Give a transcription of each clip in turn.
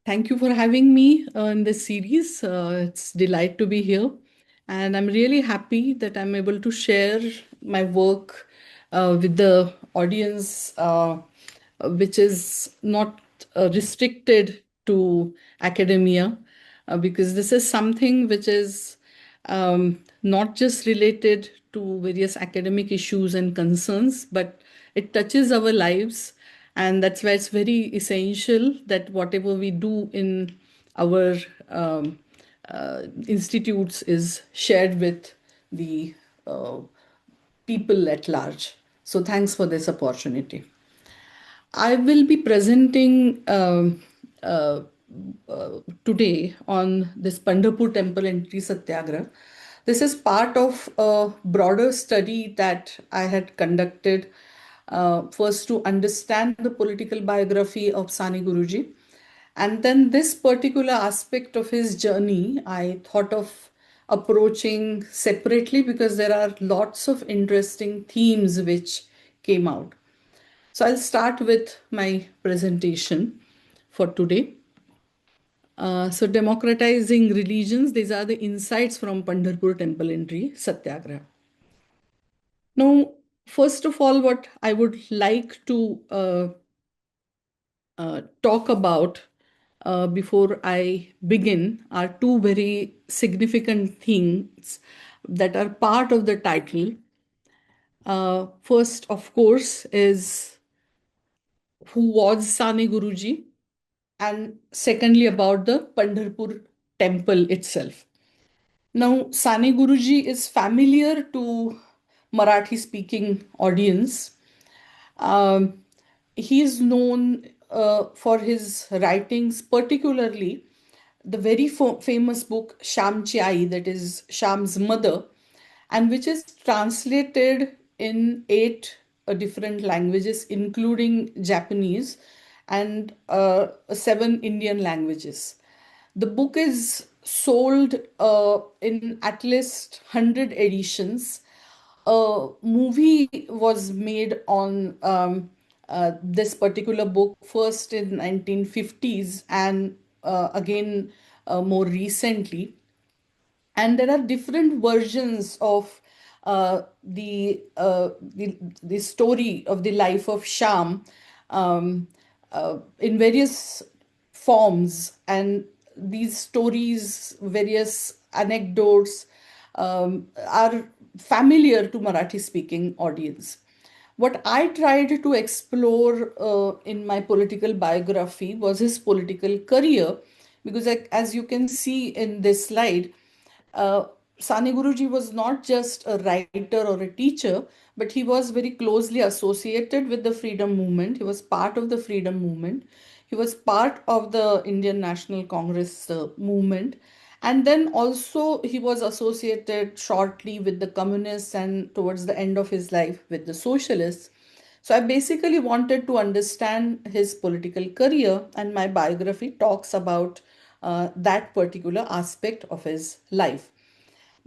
Thank you for having me in this series. It's delight to be here, and I'm really happy that I'm able to share my work with the audience, which is not restricted to academia, because this is something which is not just related to various academic issues and concerns, but it touches our lives. And that's why it's very essential that whatever we do in our institutes is shared with the uh, people at large. So, thanks for this opportunity. I will be presenting uh, today on this Pandharpur temple entry Satyagraha. This is part of a broader study that I had conducted, first to understand the political biography of Sane Guruji. And then this particular aspect of his journey, I thought of approaching separately because there are lots of interesting themes which came out. So I'll start with my presentation for today. So democratizing religions, these are the insights from Pandharpur temple entry Satyagraha. Now, first of all, what I would like to talk about before I begin are two very significant things that are part of the title. First, of course, is who was Sane Guruji, and secondly, about the Pandharpur temple itself. Now, Sane Guruji is familiar to Marathi speaking audience. Um, he is known for his writings, particularly the very famous book Shamchi Ai, that is Sham's mother, and which is translated in eight different languages, including Japanese and seven Indian languages. The book is sold in at least 100 editions. A movie was made on this particular book first in 1950s and again more recently, and there are different versions of the story of the life of Sham in various forms, and these stories, various anecdotes, are familiar to Marathi speaking audience. What I tried to explore in my political biography was his political career, because, like, as you can see in this slide, uh, Sane Guruji was not just a writer or a teacher, but he was very closely associated with the freedom movement. He was part of the freedom movement. He was part of the Indian National Congress movement. And then also he was associated shortly with the communists and towards the end of his life with the socialists. So I basically wanted to understand his political career, and my biography talks about that particular aspect of his life.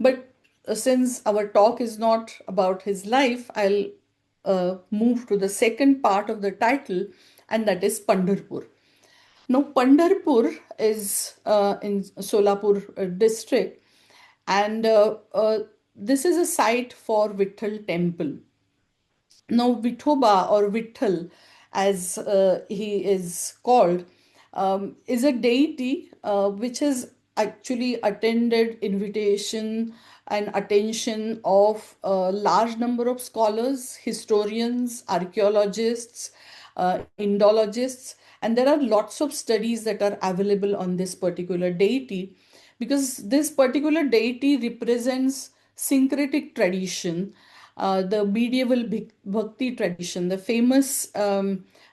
But since our talk is not about his life, I'll move to the second part of the title, and that is Pandharpur. Now, Pandharpur is in Solapur district, and this is a site for Vitthal temple. Now, Vithoba or Vitthal, as he is called, is a deity which has actually attended invitation and attention of a large number of scholars, historians, archaeologists, Indologists, and there are lots of studies that are available on this particular deity, because this particular deity represents syncretic tradition, the medieval bhakti tradition. The famous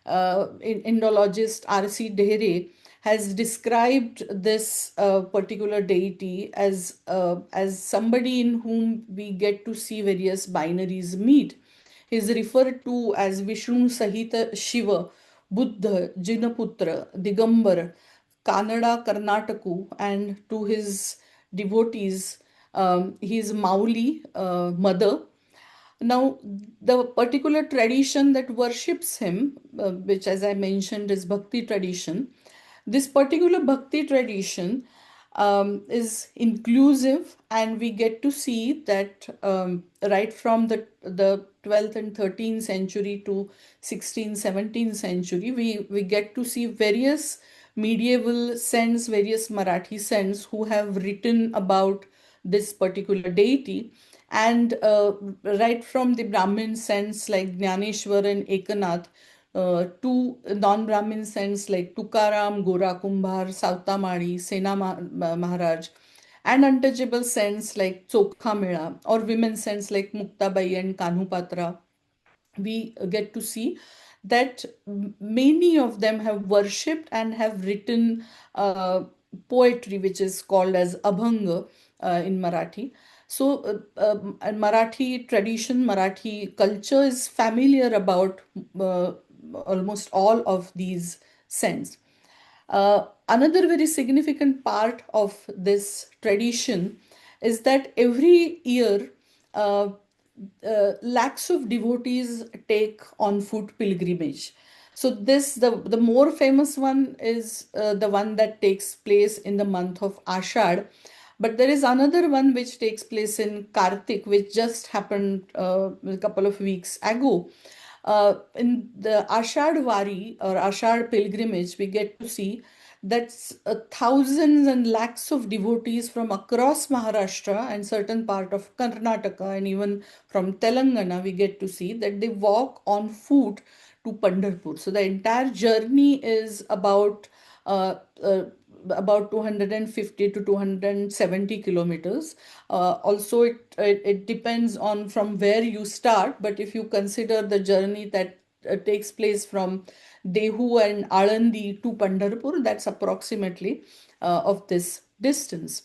Indologist R.C. Dehere has described this particular deity as somebody in whom we get to see various binaries meet. He is referred to as Vishnu Sahita Shiva, Buddha, Jinaputra, Digambar, Kannada, Karnataku, and to his devotees, he is Mauli, mother. Now, the particular tradition that worships him, which, as I mentioned, is Bhakti tradition, This particular bhakti tradition is inclusive, and we get to see that right from the 12th and 13th century to 16th, 17th century, we get to see various medieval saints, various Marathi saints who have written about this particular deity. And right from the Brahmin saints like Jnaneshwar and Ekanath, to non-Brahmin saints like Tukaram, Gora Kumbhar, Sautamari, Maharaj, and untouchable saints like Chokha Mela, or women saints like Muktabai and Kanhupatra. We get to see that many of them have worshipped and have written poetry, which is called as abhanga in Marathi. So, and Marathi tradition, Marathi culture is familiar about uh, almost all of these saints. Another very significant part of this tradition is that every year uh, lakhs of devotees take on foot pilgrimage. So the more famous one is the one that takes place in the month of Ashad, but there is another one which takes place in Kartik, which just happened a couple of weeks ago. In the Ashad Wari or Ashad pilgrimage, we get to see that thousands and lakhs of devotees from across Maharashtra and certain part of Karnataka and even from Telangana, we get to see that they walk on foot to Pandharpur. So the entire journey is uh, uh, about 250 to 270 kilometers. Also, it depends on from where you start, but if you consider the journey that takes place from Dehu and Alandi to Pandharpur, that's approximately of this distance.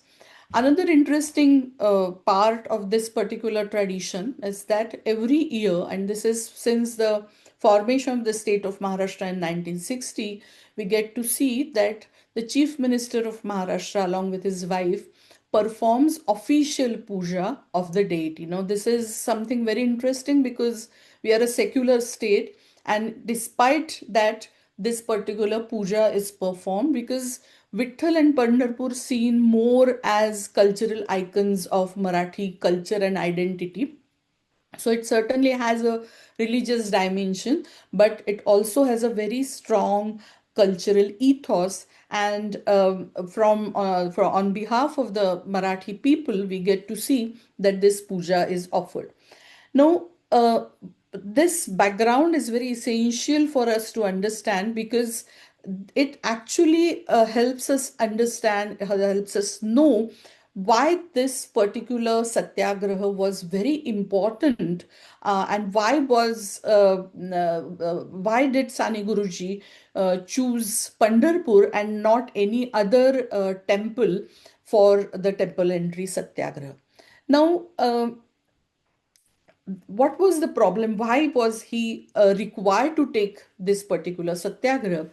Another interesting part of this particular tradition is that every year, and this is since the formation of the state of Maharashtra in 1960, we get to see that the Chief Minister of Maharashtra, along with his wife, performs official puja of the deity. Now, this is something very interesting because we are a secular state, and despite that, this particular puja is performed because Vitthal and Pandharpur seen more as cultural icons of Marathi culture and identity. So it certainly has a religious dimension, but it also has a very strong cultural ethos. And from on behalf of the Marathi people, we get to see that this puja is offered. Now, this background is very essential for us to understand because it actually helps us understand, helps us know why this particular satyagraha was very important, and why did Sane Guruji choose Pandharpur and not any other temple for the temple entry satyagraha. Now, what was the problem? Why was he required to take this particular satyagraha?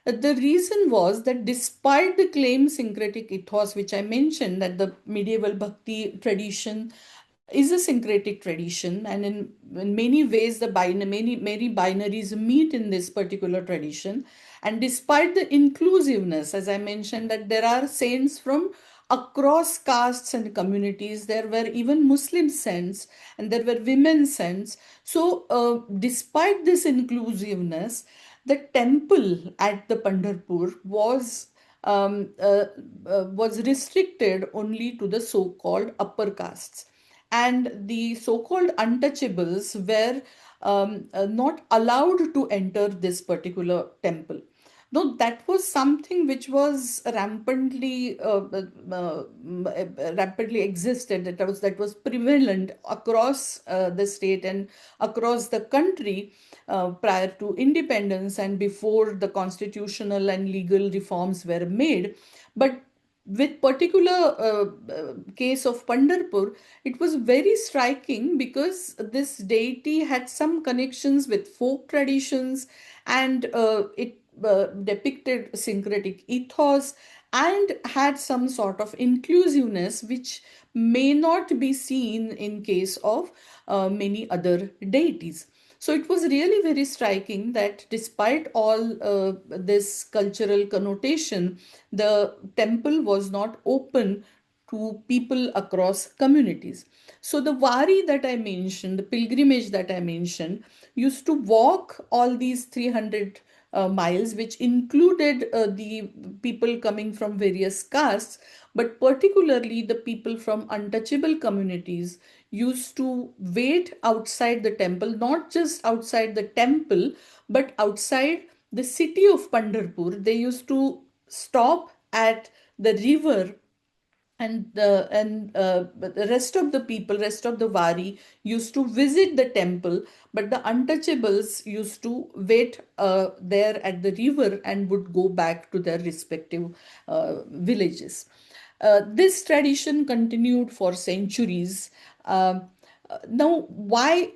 The reason was that despite the claimed syncretic ethos, which I mentioned, that the medieval bhakti tradition is a syncretic tradition, and in many ways the many binaries meet in this particular tradition. And despite the inclusiveness, as I mentioned, that there are saints from across castes and communities, there were even Muslim saints and there were women saints. So, despite this inclusiveness, the temple at the Pandharpur was restricted only to the so-called upper castes, and the so-called untouchables were not allowed to enter this particular temple. No, that was something which was rampantly existed. That was prevalent across the state and across the country prior to independence and before the constitutional and legal reforms were made. But with particular case of Pandharpur, it was very striking because this deity had some connections with folk traditions, and it depicted syncretic ethos and had some sort of inclusiveness which may not be seen in case of many other deities. So it was really very striking that despite all this cultural connotation, the temple was not open to people across communities. So the wari that I mentioned, the pilgrimage that I mentioned, used to walk all these 300 miles, which included the people coming from various castes, but particularly the people from untouchable communities used to wait outside the temple, not just outside the temple, but outside the city of Pandharpur. They used to stop at the river, but the rest of the people, rest of the wari, used to visit the temple, but the untouchables used to wait there at the river and would go back to their respective villages. This tradition continued for centuries. Now, why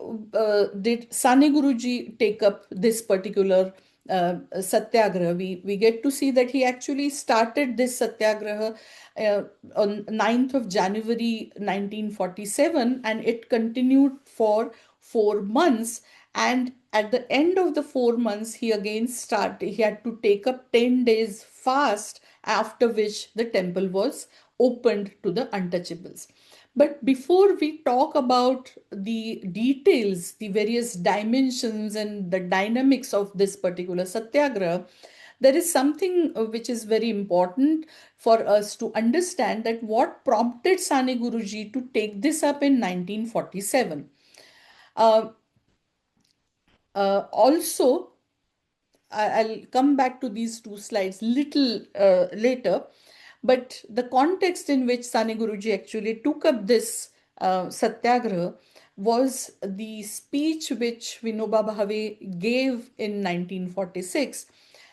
did Sane Guruji take up this particular Satyagraha? We get to see that he actually started this Satyagraha uh, on 9th of January 1947, and it continued for 4 months. And at the end of the 4 months, he had to take up 10 days fast, after which the temple was opened to the untouchables. But before we talk about the details, the various dimensions and the dynamics of this particular satyagraha, there is something which is very important for us to understand, that what prompted Sane Guruji to take this up in 1947. Uh, Also, I'll come back to these two slides little later. But the context in which Sane Guruji actually took up this satyagraha was the speech which Vinoba Bhave gave in 1946,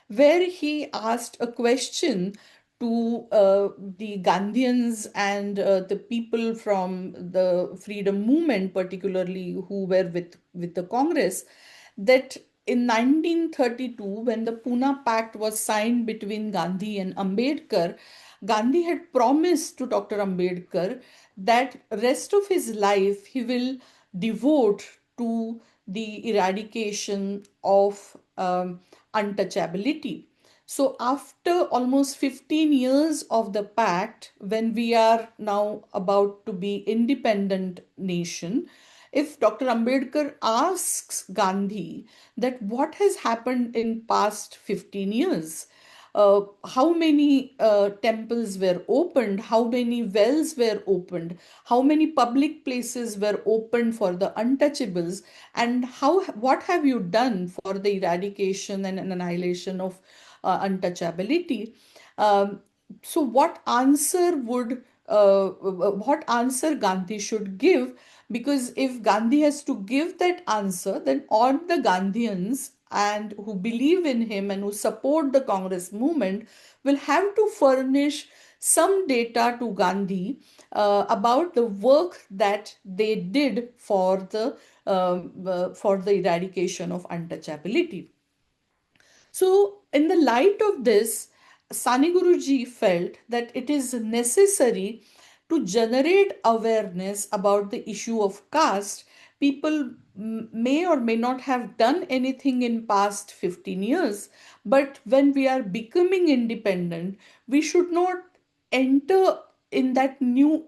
where he asked a question to the Gandhians and the people from the freedom movement, particularly who were with the Congress, that in 1932, when the Pune Pact was signed between Gandhi and Ambedkar, Gandhi had promised to Dr. Ambedkar that rest of his life he will devote to the eradication of untouchability. So, after almost 15 years of the pact, when we are now about to be independent nation, if Dr. Ambedkar asks Gandhi that what has happened in past 15 years, how many temples were opened, how many wells were opened, how many public places were opened for the untouchables, and what have you done for the eradication and annihilation of untouchability? Um, so, what answer Gandhi should give? Because if Gandhi has to give that answer, then all the Gandhians and who believe in him and who support the Congress movement will have to furnish some data to Gandhi about the work that they did for the eradication of untouchability. So, in the light of this, Sani Guruji felt that it is necessary to generate awareness about the issue of caste. People may or may not have done anything in past 15 years, but when we are becoming independent, we should not enter in that new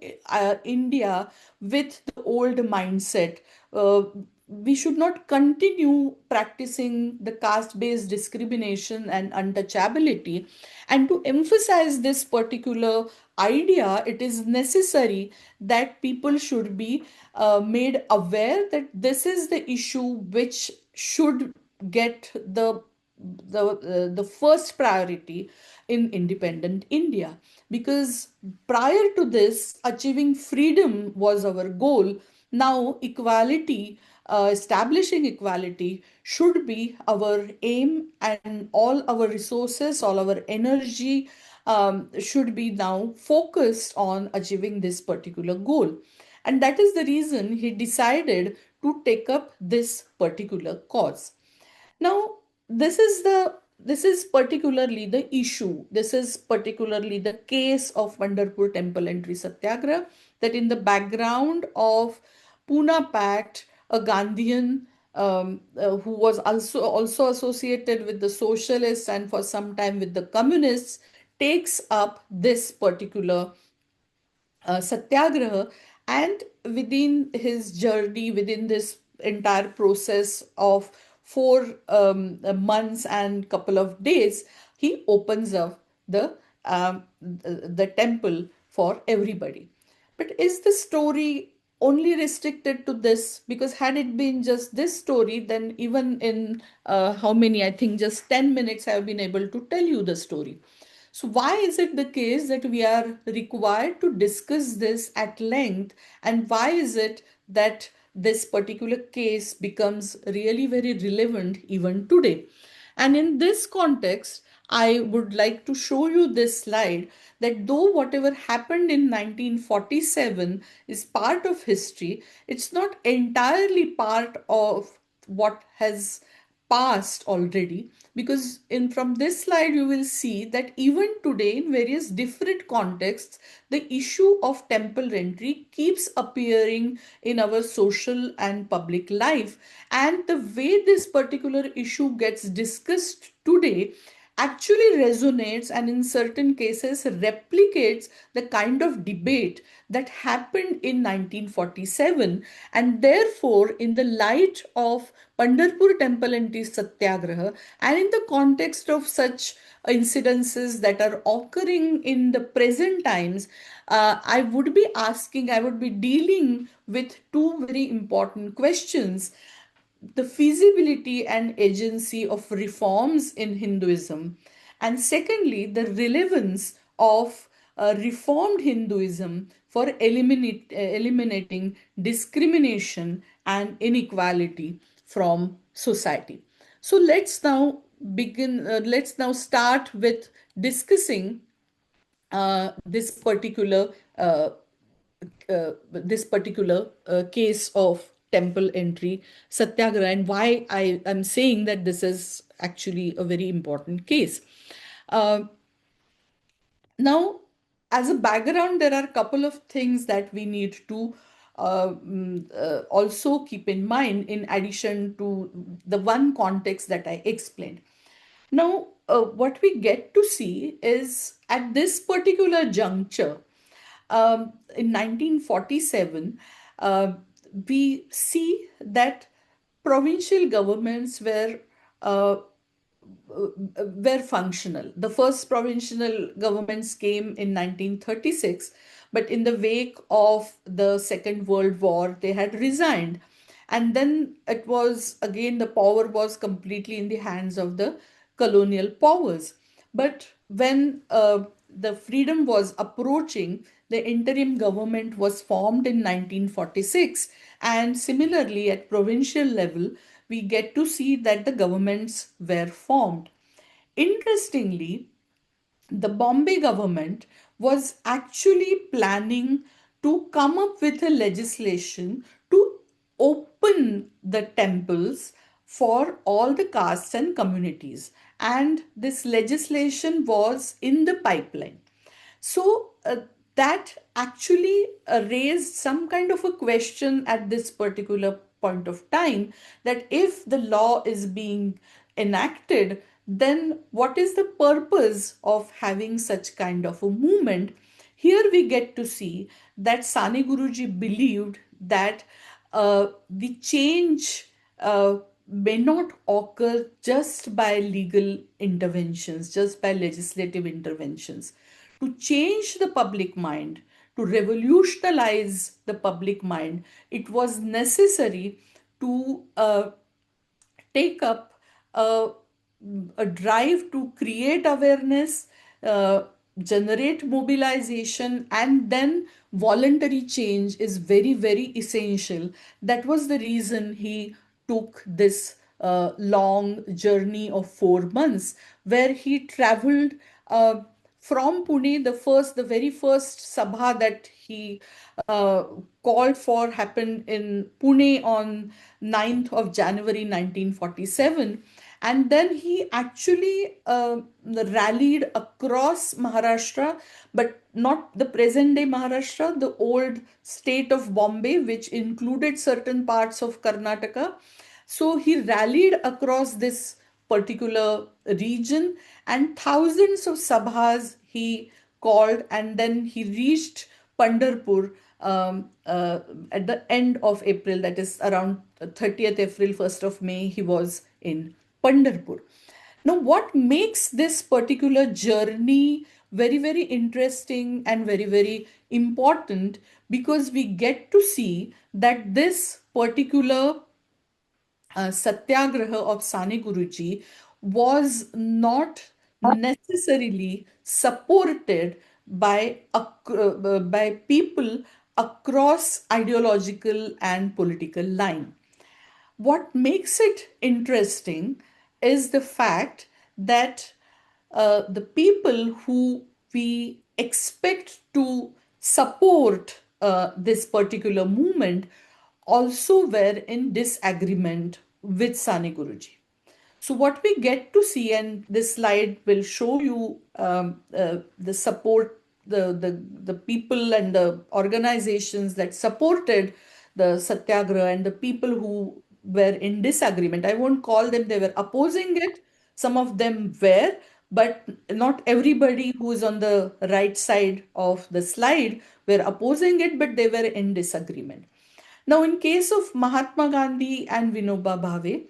India with the old mindset. Uh, we should not continue practicing the caste based discrimination and untouchability. And to emphasize this particular idea, it is necessary that people should be made aware that this is the issue which should get the first priority in independent India. Because prior to this, achieving freedom was our goal. Now, establishing equality should be our aim, and all our resources, all our energy should be now focused on achieving this particular goal. And that is the reason he decided to take up this particular cause. Now, this is particularly the issue. This is particularly the case of Pandharpur Temple Entry Satyagraha, that in the background of Pune Pact, a Gandhian who was also associated with the socialists and for some time with the communists, takes up this particular Satyagraha. And within his journey, within this entire process of 4 months and couple of days, he opens up the temple for everybody. But is the story only restricted to this? Because had it been just this story, then even in how many, I think just 10 minutes, I have been able to tell you the story. So, why is it the case that we are required to discuss this at length? And why is it that this particular case becomes really very relevant even today? And in this context, I would like to show you this slide, that though whatever happened in 1947 is part of history, it's not entirely part of what has past already, because in from this slide you will see that even today in various different contexts the issue of temple rentry keeps appearing in our social and public life, and the way this particular issue gets discussed today actually resonates and in certain cases replicates the kind of debate that happened in 1947. And therefore, in the light of Pandharpur temple anti Satyagraha and in the context of such incidences that are occurring in the present times, I would be dealing with two very important questions: the feasibility and agency of reforms in Hinduism, and secondly, the relevance of reformed Hinduism for eliminating discrimination and inequality from society. So let's now start with discussing this particular case of temple entry satyagraha, and why I am saying that this is actually a very important case. Uh, Now, as a background, there are a couple of things that we need to also keep in mind in addition to the one context that I explained. Now, what we get to see is at this particular juncture, in 1947, uh, we see that provincial governments uh, were functional. The first provincial governments came in 1936, but in the wake of the Second World War, they had resigned. And then it was again, the power was completely in the hands of the colonial powers. But when the freedom was approaching, the interim government was formed in 1946. And similarly, at provincial level, we get to see that the governments were formed. Interestingly, the Bombay government was actually planning to come up with a legislation to open the temples for all the castes and communities. And this legislation was in the pipeline. So that actually raised some kind of a question at this particular point of time, that if the law is being enacted, then what is the purpose of having such kind of a movement? Here we get to see that Sane Guruji believed that the change may not occur just by legal interventions, just by legislative interventions. To change the public mind, to revolutionize the public mind, it was necessary to take up a, a drive to create awareness, uh, generate mobilization, and then voluntary change is very, very essential. That was the reason he took this long journey of 4 months, where he traveled from Pune. The very first sabha that he uh, called for happened in Pune on 9th of January 1947. And then he actually rallied across Maharashtra, but not the present day Maharashtra, the old state of Bombay, which included certain parts of Karnataka. So he rallied across this particular region, and thousands of sabhas he called, and then he reached Pandharpur at the end of April, that is around 30th April, 1st of May, he was in Pandharpur. Now, what makes this particular journey very, very interesting and very, very important, because we get to see that this particular Satyagraha of Sane Guruji was not necessarily supported by people across ideological and political line. What makes it interesting is the fact that the people who we expect to support this particular movement also were in disagreement with Sane Guruji. So what we get to see, and this slide will show you the support, the people and the organizations that supported the Satyagraha and the people who were in disagreement. I won't call them, they were opposing it. Some of them were, but not everybody who is on the right side of the slide were opposing it, but they were in disagreement. Now, in case of Mahatma Gandhi and Vinoba Bhave,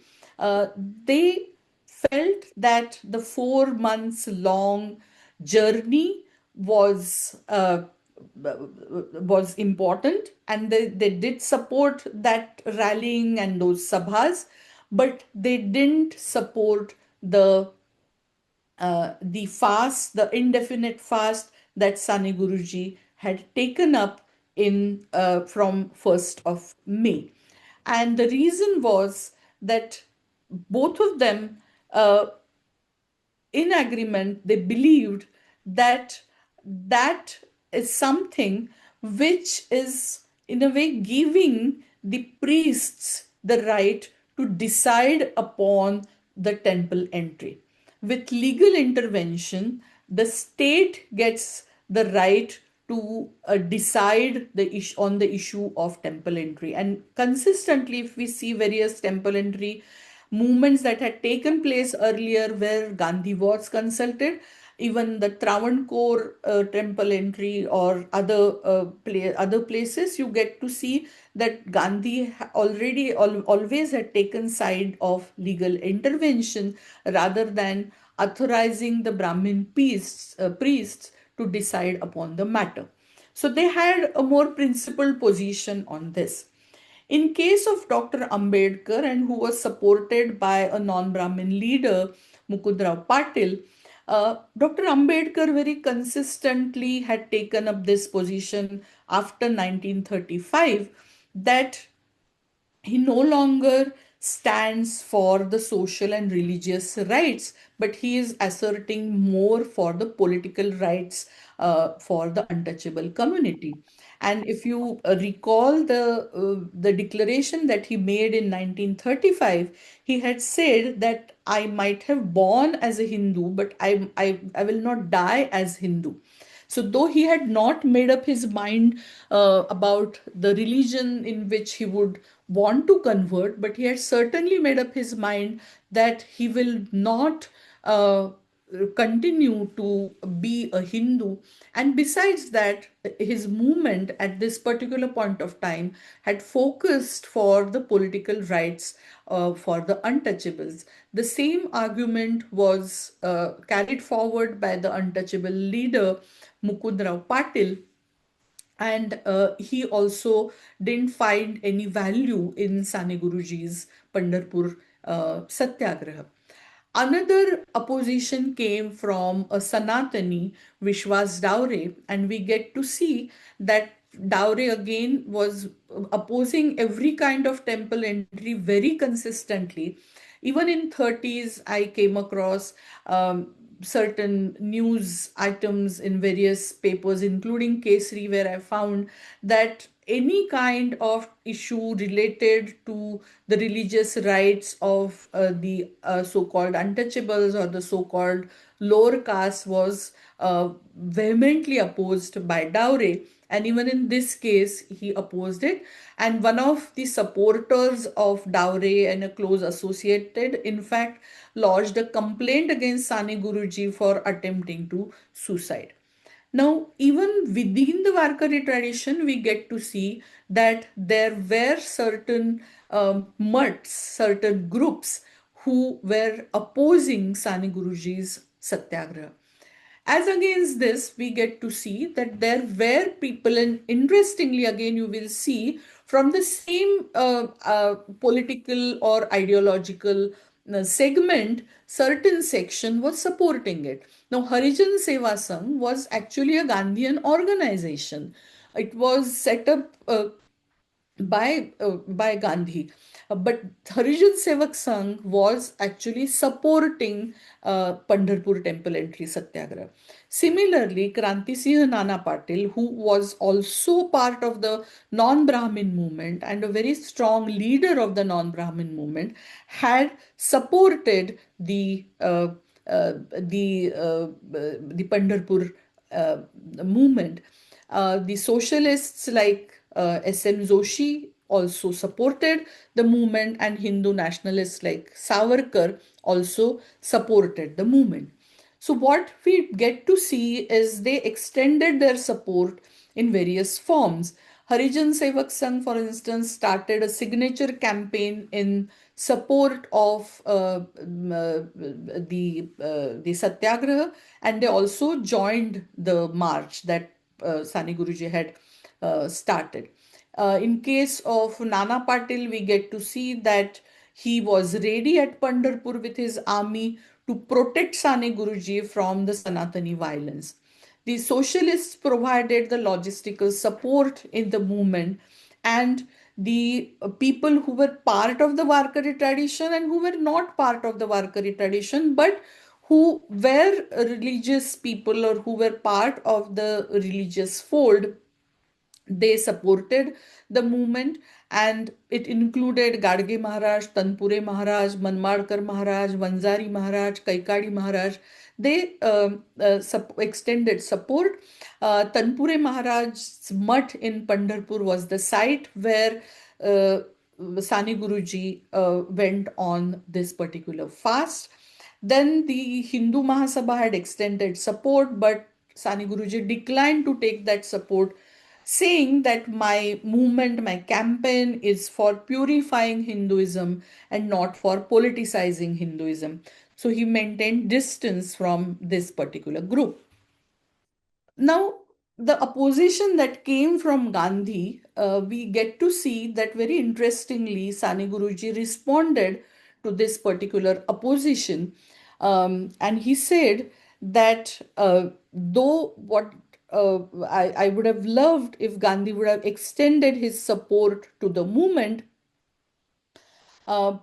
they felt that the 4 months long journey was important, and they did support that rallying and those sabhas, but they didn't support the fast, the indefinite fast that Sane Guruji had taken up in from 1st of May. And the reason was that both of them, uh, in agreement, they believed that that is something which is, in a way, giving the priests the right to decide upon the temple entry. With legal intervention, the state gets the right to decide on the issue of temple entry. And consistently, if we see various temple entry movements that had taken place earlier where Gandhi was consulted, even the Travancore temple entry or other places, you get to see that Gandhi always had taken side of legal intervention rather than authorizing the Brahmin priests to decide upon the matter. So they had a more principled position on this. In case of Dr. Ambedkar, and who was supported by a non-Brahmin leader, Mukundrao Patil, Dr. Ambedkar very consistently had taken up this position after 1935, that he no longer stands for the social and religious rights, but he is asserting more for the political rights for the untouchable community. And if you recall the declaration that he made in 1935, he had said that I might have born as a Hindu, but I will not die as Hindu. So, though he had not made up his mind about the religion in which he would want to convert, but he had certainly made up his mind that he will not continue to be a Hindu. And besides that, his movement at this particular point of time had focused for the political rights for the untouchables. The same argument was carried forward by the untouchable leader Mukundrao Patil, and he also didn't find any value in Sane Guruji's Pandharpur Satyagraha. Another opposition came from a Sanatani, Vishwas Daure, and we get to see that Daure again was opposing every kind of temple entry very consistently. Even in 30s, I came across certain news items in various papers, including Kesari, where I found that any kind of issue related to the religious rights of the so-called untouchables or the so-called lower caste was vehemently opposed by Daure. And even in this case, he opposed it. And one of the supporters of Dowry and a close associated, in fact, lodged a complaint against Sane Guruji for attempting to suicide. Now, even within the Varkari tradition, we get to see that there were certain mutts, certain groups who were opposing Sane Guruji's Satyagraha. As against this, we get to see that there were people, and interestingly, again, you will see from the same political or ideological segment, certain section was supporting it. Now, Harijan Seva Sangh was actually a Gandhian organization. It was set up by Gandhi. But Harijan Sevak Sangh was actually supporting Pandharpur temple entry satyagraha. Similarly, Kranti Singh Nana Patil, who was also part of the non-Brahmin movement and a very strong leader of the non-Brahmin movement, had supported the Pandharpur movement. The socialists like S.M. Joshi also supported the movement, and Hindu nationalists like Savarkar also supported the movement. So, what we get to see is they extended their support in various forms. Harijan Sevak Sangh, for instance, started a signature campaign in support of the Satyagraha, and they also joined the march that Sane Guruji had started. In case of Nana Patil, we get to see that he was ready at Pandharpur with his army to protect Sane Guruji from the Sanatani violence. The socialists provided the logistical support in the movement, and the people who were part of the Varkari tradition and who were not part of the Varkari tradition, but who were religious people or who were part of the religious fold, they supported the movement, and it included Gadge Maharaj, Tanpure Maharaj, Manmadkar Maharaj, Vanzari Maharaj, Kaikadi Maharaj. They extended support. Tanpure Maharaj's mutt in Pandharpur was the site where uh, Sane Guruji went on this particular fast. Then the Hindu Mahasabha had extended support, but Sane Guruji declined to take that support, saying that my movement, my campaign is for purifying Hinduism and not for politicizing Hinduism. So he maintained distance from this particular group. Now, the opposition that came from Gandhi, we get to see that very interestingly, Sane Guruji responded to this particular opposition. And he said that though what I would have loved if Gandhi would have extended his support to the movement, uh,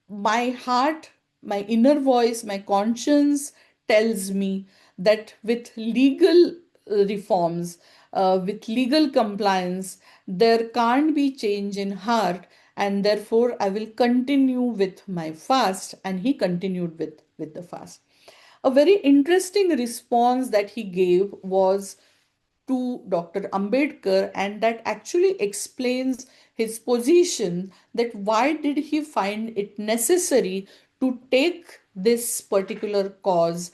my heart, my inner voice, my conscience tells me that with legal reforms, with legal compliance, there can't be change in heart, and therefore I will continue with my fast. And he continued with the fast. A very interesting response that he gave was to Dr. Ambedkar, and that actually explains his position, that why did he find it necessary to take this particular cause,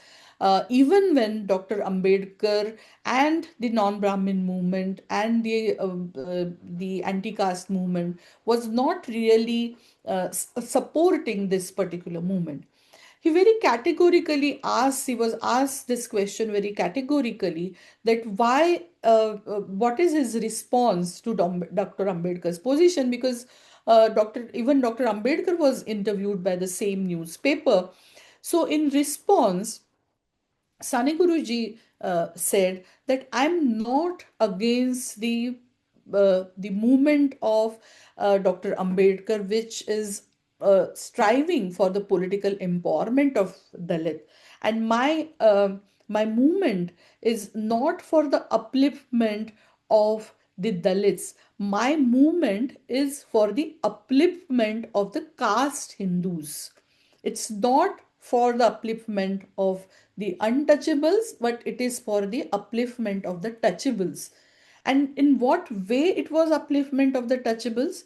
even when Dr. Ambedkar and the non-Brahmin movement and the anti-caste movement was not really supporting this particular movement. He very categorically asked, he was asked this question very categorically, that why, what is his response to Dr. Ambedkar's position? Because even Dr. Ambedkar was interviewed by the same newspaper. So in response, Sane Guruji said that I'm not against the movement of Dr. Ambedkar, which is striving for the political empowerment of Dalit, and my movement is not for the upliftment of the Dalits. My movement is for the upliftment of the caste Hindus. It's not for the upliftment of the untouchables, but it is for the upliftment of the touchables. And in what way it was upliftment of the touchables?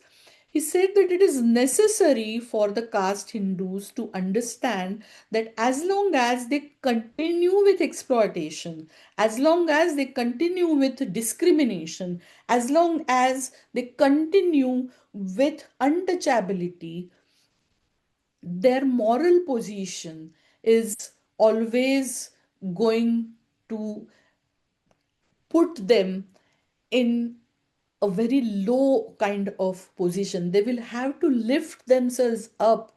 He said that it is necessary for the caste Hindus to understand that as long as they continue with exploitation, as long as they continue with discrimination, as long as they continue with untouchability, their moral position is always going to put them in a very low kind of position. They will have to lift themselves up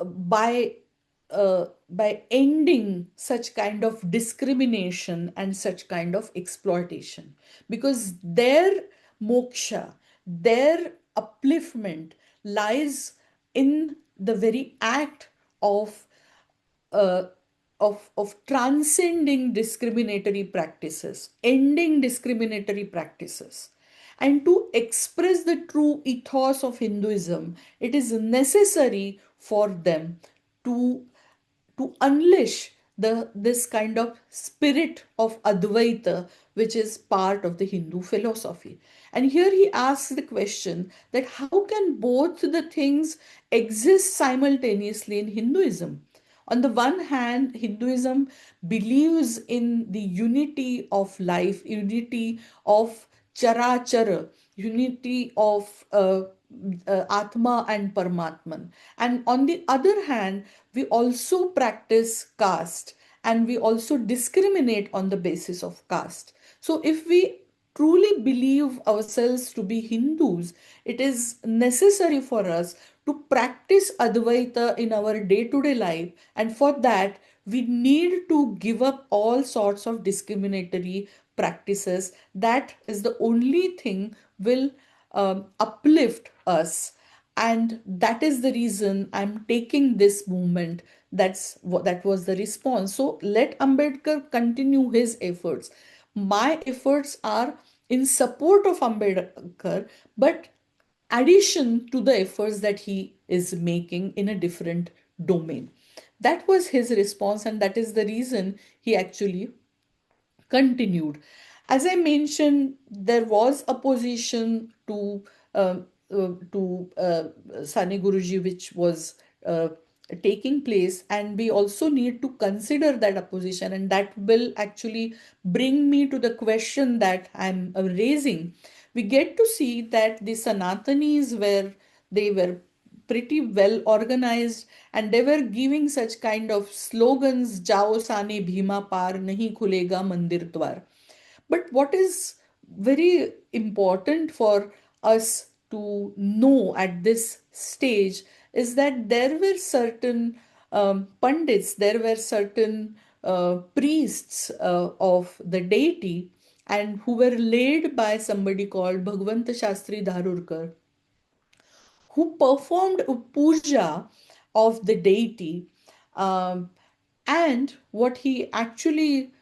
by ending such kind of discrimination and such kind of exploitation, because their moksha, their upliftment lies in the very act of uh, of transcending discriminatory practices, ending discriminatory practices. And to express the true ethos of Hinduism, it is necessary for them to unleash this kind of spirit of Advaita, which is part of the Hindu philosophy. And here he asks the question that how can both the things exist simultaneously in Hinduism? On the one hand, Hinduism believes in the unity of life, unity of charachara, unity of Atma and Paramatman. And on the other hand, we also practice caste, and we also discriminate on the basis of caste. So if we truly believe ourselves to be Hindus, it is necessary for us to practice Advaita in our day to day life. And for that, we need to give up all sorts of discriminatory practices. That is the only thing will uplift us, and that is the reason I'm taking this movement. That's what that was the response. So let Ambedkar continue his efforts. My efforts are in support of Ambedkar, but addition to the efforts that he is making in a different domain. That was his response, and that is the reason he actually continued. As I mentioned, there was opposition to Sane Guruji, which was taking place, and we also need to consider that opposition, and that will actually bring me to the question that I'm raising. We get to see that the Sanatanis were they were pretty well organized, and they were giving such kind of slogans, jao sane bhima par nahi khulega mandir dwar. But what is very important for us to know at this stage is that there were certain pundits, there were certain priests of the deity, and who were led by somebody called Bhagwanta Shastri Dharurkar, who performed a puja of the deity. Um, and what he actually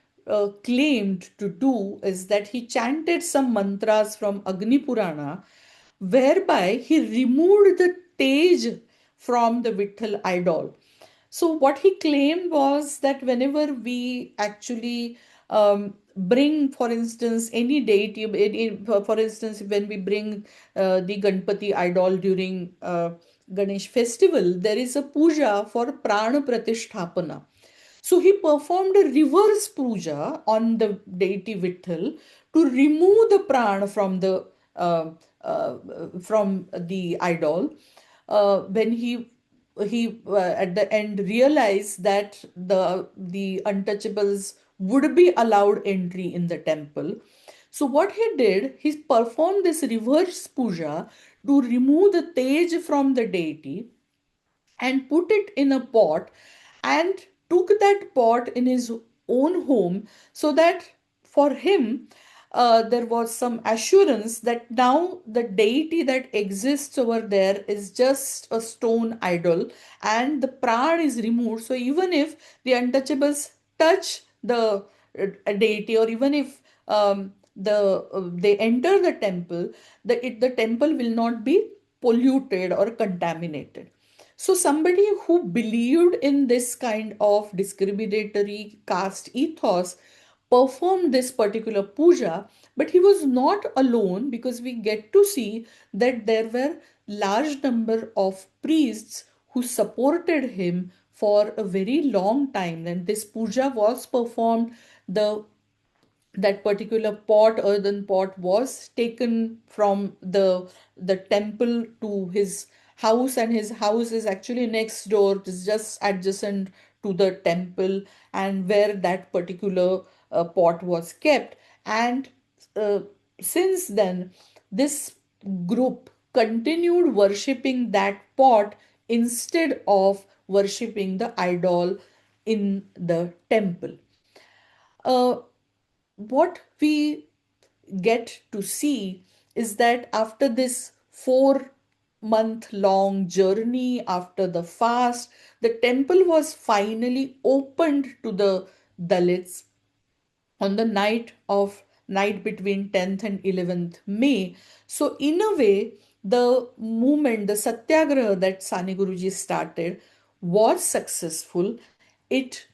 claimed to do is that he chanted some mantras from Agni Purana, whereby he removed the tej from the Vitthal idol. So what he claimed was that whenever we actually bring, for instance, any deity, for instance, when we bring the Ganpati idol during Ganesh festival, there is a puja for prana pratisthapana. So he performed a reverse puja on the deity Vitthal to remove the prana uh, uh, from the idol. When he at the end realized that the untouchables would be allowed entry in the temple. So what he did, he performed this reverse puja to remove the tej from the deity and put it in a pot, and took that pot in his own home, so that for him there was some assurance that now the deity that exists over there is just a stone idol, and the pran is removed. So even if the untouchables touch the deity, or even if they enter the temple, the temple will not be polluted or contaminated. So somebody who believed in this kind of discriminatory caste ethos performed this particular puja, but he was not alone, because we get to see that there were large number of priests who supported him for a very long time. And this puja was performed. The That particular pot, earthen pot, was taken from the temple to his house, and his house is actually next door, it's just adjacent to the temple, and where that particular pot was kept. And uh, since then, this group continued worshipping that pot instead of worshipping the idol in the temple. uh, what we get to see is that after this 4-month long journey, after the fast, the temple was finally opened to the Dalits on the night between 10th and 11th May. So in a way, the movement, the Satyagraha that Sane Guruji started, was successful. It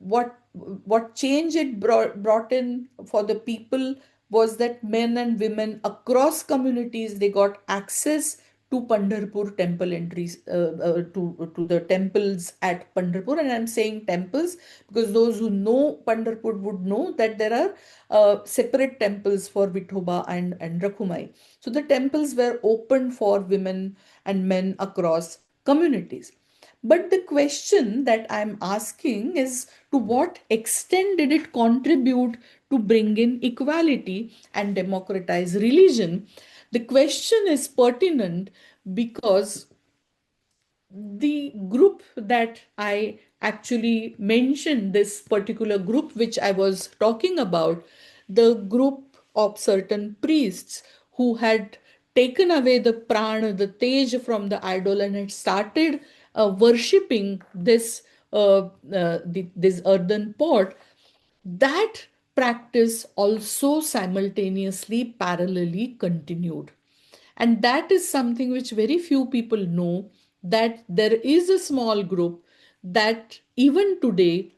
what change it brought in for the people was that men and women across communities, they got access to Pandharpur temple entries, to the temples at Pandharpur. And I'm saying temples because those who know Pandharpur would know that there are separate temples for Vithoba and Rakhumai. So the temples were open for women and men across communities. But the question that I'm asking is, to what extent did it contribute to bring in equality and democratize religion? The question is pertinent because the group that I actually mentioned, this particular group which I was talking about, the group of certain priests who had taken away the prana, the tej from the idol, and had started worshipping this earthen pot, that practice also simultaneously, parallelly continued. And that is something which very few people know, that there is a small group that even today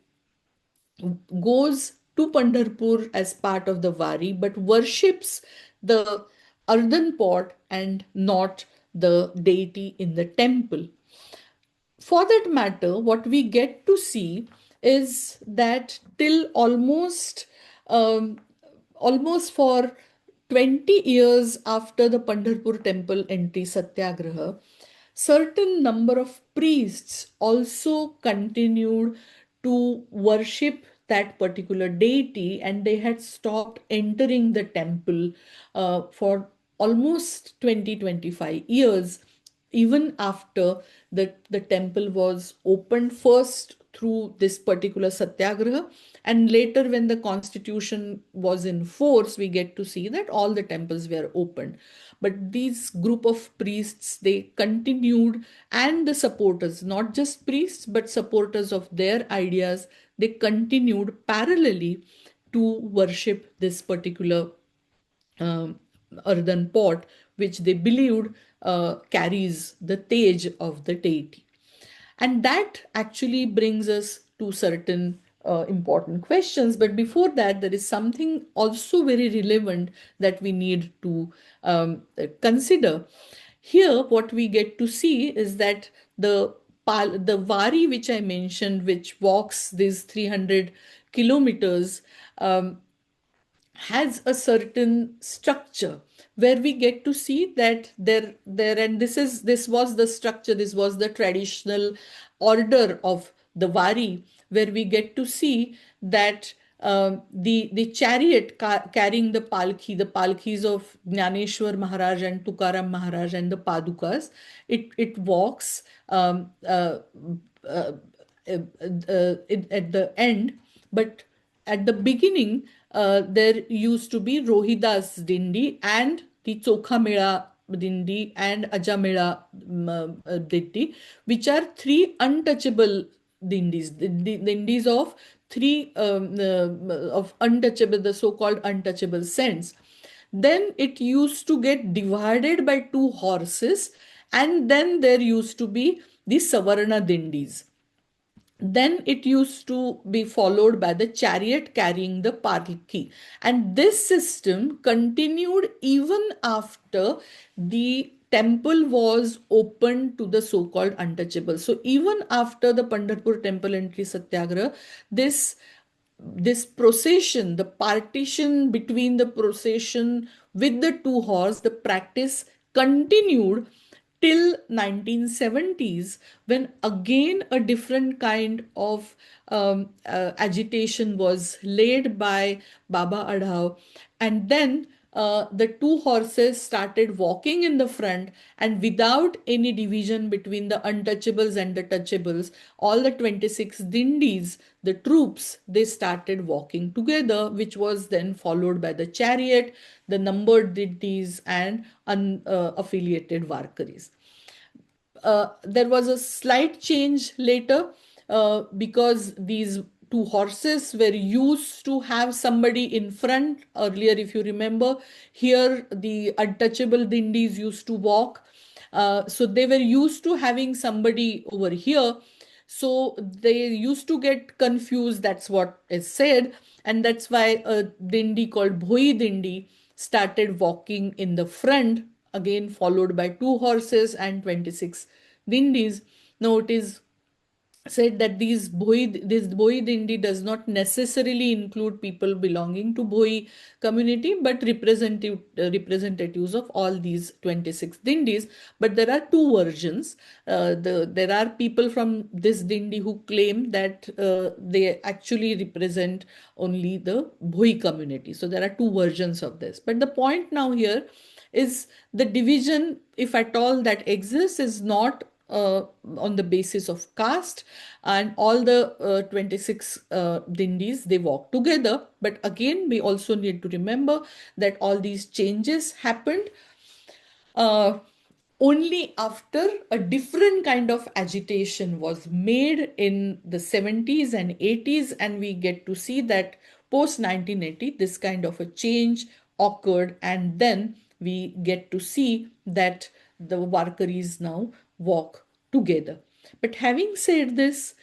goes to Pandharpur as part of the Wari, but worships the earthen pot and not the deity in the temple. For that matter, what we get to see is that till um, almost for 20 years after the Pandharpur temple entry Satyagraha, certain number of priests also continued to worship that particular deity, and they had stopped entering the temple for almost 20-25 years, even after the temple was opened first through this particular satyagraha, and later when the constitution was in force, we get to see that all the temples were opened. But these group of priests, they continued, and the supporters, not just priests but supporters of their ideas, they continued parallelly to worship this particular um, earthen pot, which they believed carries the tej of the deity. And that actually brings us to certain important questions. But before that, there is something also very relevant that we need to consider. Here, what we get to see is that the Wari, which I mentioned, which walks these 300 kilometers, has a certain structure, where we get to see that there and this was the structure, this was the traditional order of the Wari, where we get to see that the chariot carrying the palkis of Jnaneshwar Maharaj and Tukaram Maharaj and the Padukas, it walks uh, at the end. But at the beginning, there used to be Rohidas Dindi and the Chokha Mela Dindi and Ajamela Dindi, which are three untouchable dindis, the dindis of three of untouchable, the so-called untouchable saints. Then it used to get divided by two horses, and then there used to be the Savarna dindis. Then it used to be followed by the chariot carrying the palki. And this system continued even after the temple was opened to the so-called untouchables. So even after the Pandharpur temple entry satyagraha, this this procession, the partition between the procession with the two horse, the practice continued till 1970s, when again a different kind of agitation was led by Baba Adhao. And then the two horses started walking in the front, and without any division between the untouchables and the touchables, all the 26 dindis, the troops, they started walking together, which was then followed by the chariot, the numbered dindis, and unaffiliated varkaris. There was a slight change later, because these two horses were used to have somebody in front. Earlier, if you remember, here the untouchable dindis used to walk. So they were used to having somebody over here. So they used to get confused. That's what is said. And that's why a dindi called Bhoi Dindi started walking in the front, again followed by two horses and 26 dindis. Now it is said that this Bhoi Dindi does not necessarily include people belonging to Bhoi community, but representatives of all these 26 Dindis. But there are two versions. There are people from this Dindi who claim that they actually represent only the Bhoi community. So there are two versions of this. But the point now here is the division, if at all that exists, is not on the basis of caste, and all the 26 dindis, they walk together. But again, we also need to remember that all these changes happened uh, only after a different kind of agitation was made in the 70s and 80s, and we get to see that post 1980 this kind of a change occurred, and then we get to see that the Warkaris now walk together. But having said this,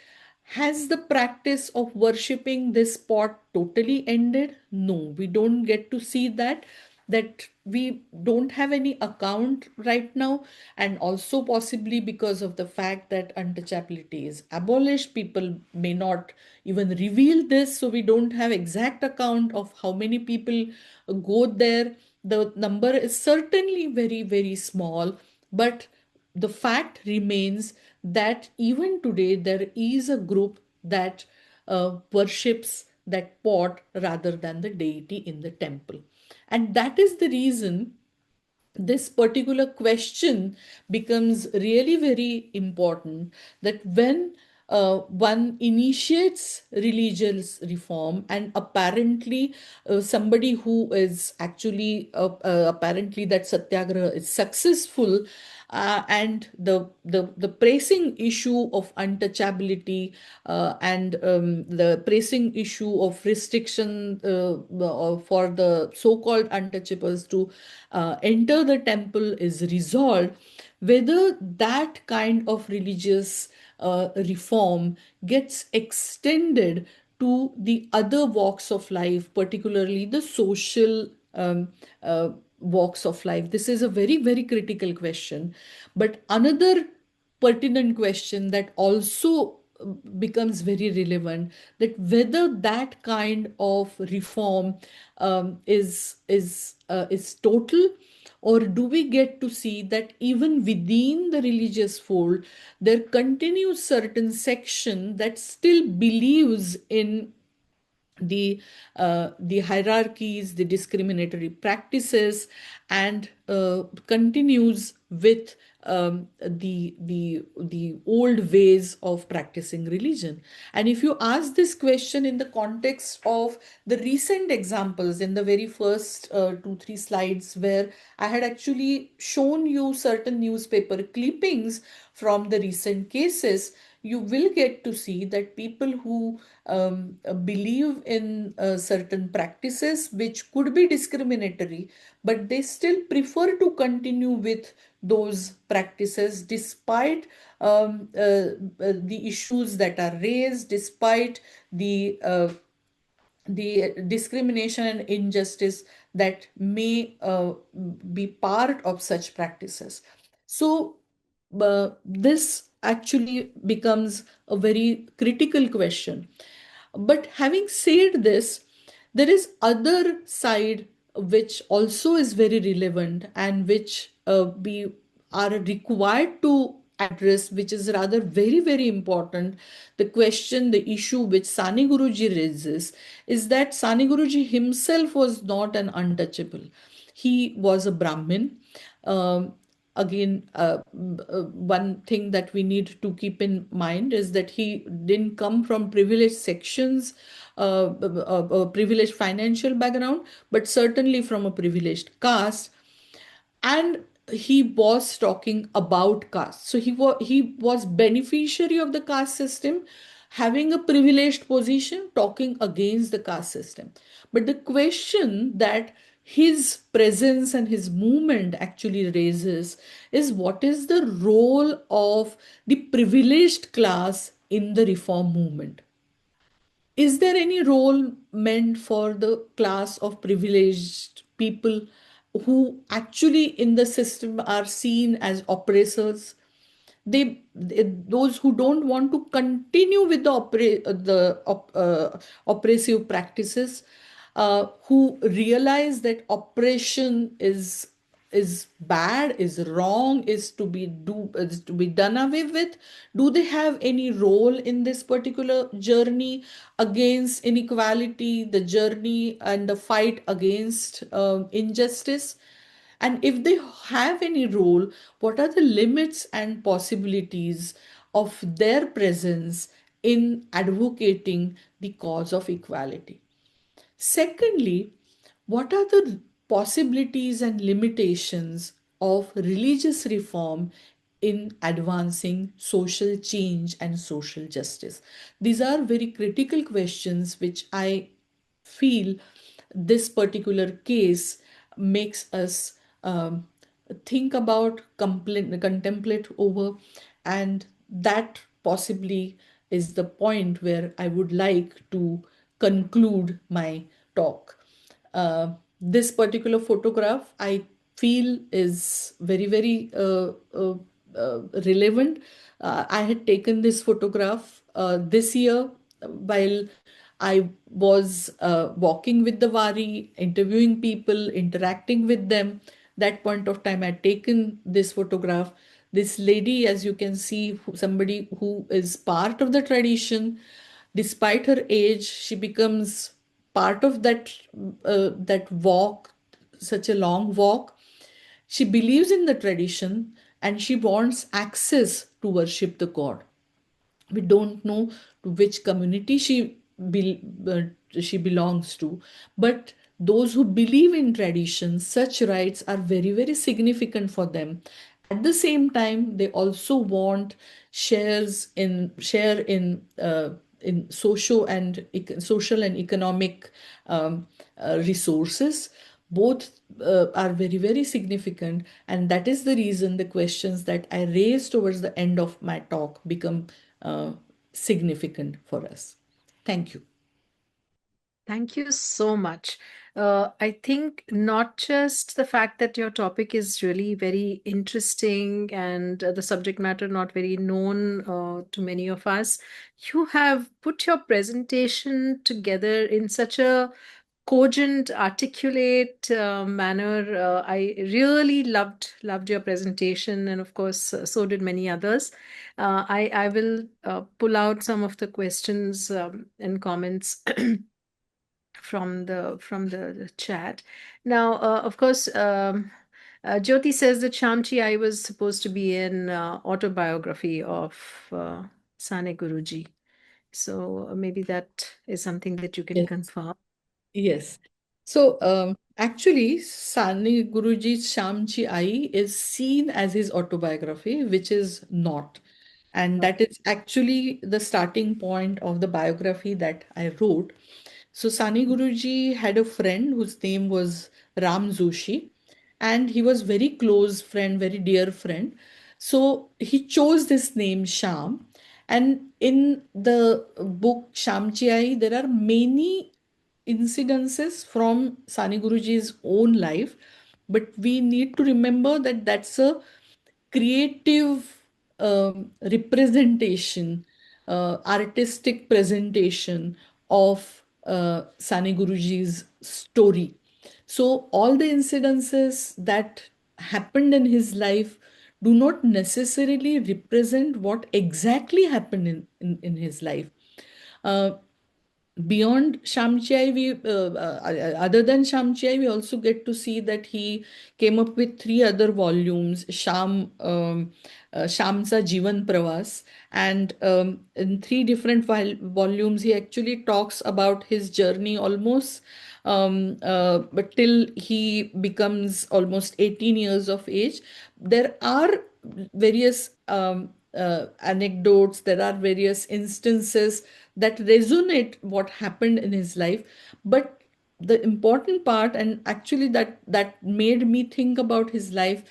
has the practice of worshipping this pot totally ended? No, we don't get to see that. That we don't have any account right now, and also possibly because of the fact that untouchability is abolished, people may not even reveal this, so we don't have exact account of how many people go there. The number is certainly very, very small, but the fact remains that even today there is a group that worships that pot rather than the deity in the temple. And that is the reason this particular question becomes really very important, that when one initiates religious reform, and apparently somebody who is actually apparently that satyagraha is successful, and the pressing issue of untouchability, and the pressing issue of restriction for the so-called untouchables to enter the temple is resolved, whether that kind of religious reform gets extended to the other walks of life, particularly the social walks of life. This is a very, very critical question. But another pertinent question that also becomes very relevant, that whether that kind of reform is total, or do we get to see that even within the religious fold there continues certain section that still believes in the hierarchies, the discriminatory practices, and continues with the old ways of practicing religion. And if you ask this question in the context of the recent examples in the very first 2 3 slides, where I had actually shown you certain newspaper clippings from the recent cases, you will get to see that people who believe in certain practices which could be discriminatory, but they still prefer to continue with those practices despite the issues that are raised, despite the discrimination and injustice that may be part of such practices. So, this actually becomes a very critical question. But having said this, there is other side which also is very relevant and which we are required to address, which is rather very important. The question, the issue which Sane Guruji raises is that Sane Guruji himself was not an untouchable. He was a Brahmin. Um, Again, one thing that we need to keep in mind is that he didn't come from privileged sections, a privileged financial background, but certainly from a privileged caste. And he was talking about caste, so he was beneficiary of the caste system, having a privileged position, talking against the caste system. But the question that his presence and his movement actually raises is, what is the role of the privileged class in the reform movement? Is there any role meant for the class of privileged people who actually in the system are seen as oppressors? Those who don't want to continue with the oppressive practices, who realize that oppression is bad, is wrong, is to be done away with. Do they have any role in this particular journey against inequality, the journey and the fight against injustice? And if they have any role, what are the limits and possibilities of their presence in advocating the cause of equality? Secondly, what are the possibilities and limitations of religious reform in advancing social change and social justice? These are very critical questions which I feel this particular case makes us think about, contemplate over, and that possibly is the point where I would like to conclude my talk. This particular photograph, I feel, is very relevant. I had taken this photograph this year while I was walking with the Wari, interviewing people, interacting with them. That point of time, I had taken this photograph. This lady, as you can see, somebody who is part of the tradition, despite her age, she becomes part of that walk, such a long walk. She believes in the tradition and she wants access to worship the God. We don't know to which community she belongs to, but those who believe in tradition, such rites are very significant for them. At the same time, they also want share in social and economic resources. Both are very significant, and that is the reason the questions that I raised towards the end of my talk become uh, significant for us. Thank you. Thank you so much. I think not just the fact that your topic is really very interesting and the subject matter not very known to many of us, you have put your presentation together in such a cogent, articulate manner. I really loved your presentation, and of course, so did many others. I will pull out some of the questions and comments from the chat. Now, of course, Jyoti says that Shamchi I was supposed to be an autobiography of Sane Guruji. So maybe that is something that you can Yes. confirm. Yes. So actually, Sane Guruji's Shamchi Ai is seen as his autobiography, which is not. And that is actually the starting point of the biography that I wrote. So Sani Guruji had a friend whose name was Ram Joshi, and he was very close friend, very dear friend. So he chose this name Sham. And in the book Shamchi Ai, there are many incidences from Sani Guruji's own life, but we need to remember that that's a creative representation, artistic presentation of Sani Guruji's story. So, all the incidences that happened in his life do not necessarily represent what exactly happened in his life. Uh, Beyond Shamchai, other than Shamchai, we also get to see that he came up with three other volumes, Shamsa Jivan Pravas, and in three different volumes, he actually talks about his journey almost, but till he becomes almost 18 years of age. There are various anecdotes, there are various instances that resonate what happened in his life. But the important part, and actually that made me think about his life,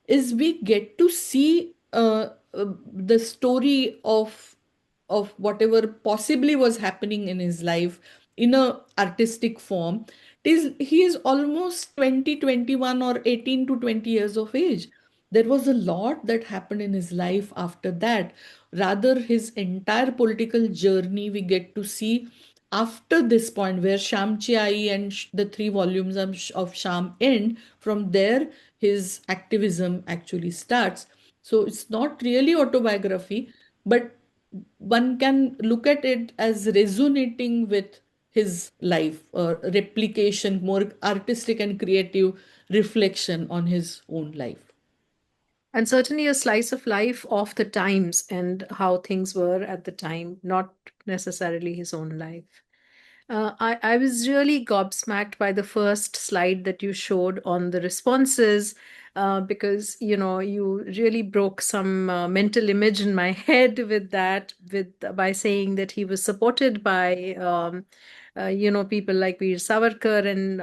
is we get to see the story of whatever possibly was happening in his life in a artistic form. He is almost 20, 21, or 18 to 20 years of age. There was a lot that happened in his life after that. Rather, his entire political journey we get to see after this point, where Shamchi Ai and the three volumes of Sham end. From there, his activism actually starts. So it's not really autobiography, but one can look at it as resonating with his life, or replication, more artistic and creative reflection on his own life. And certainly a slice of life of the times and how things were at the time, not necessarily his own life. I was really gobsmacked by the first slide that you showed on the responses, because you really broke some mental image in my head with that, with by saying that he was supported by people like Veer Savarkar and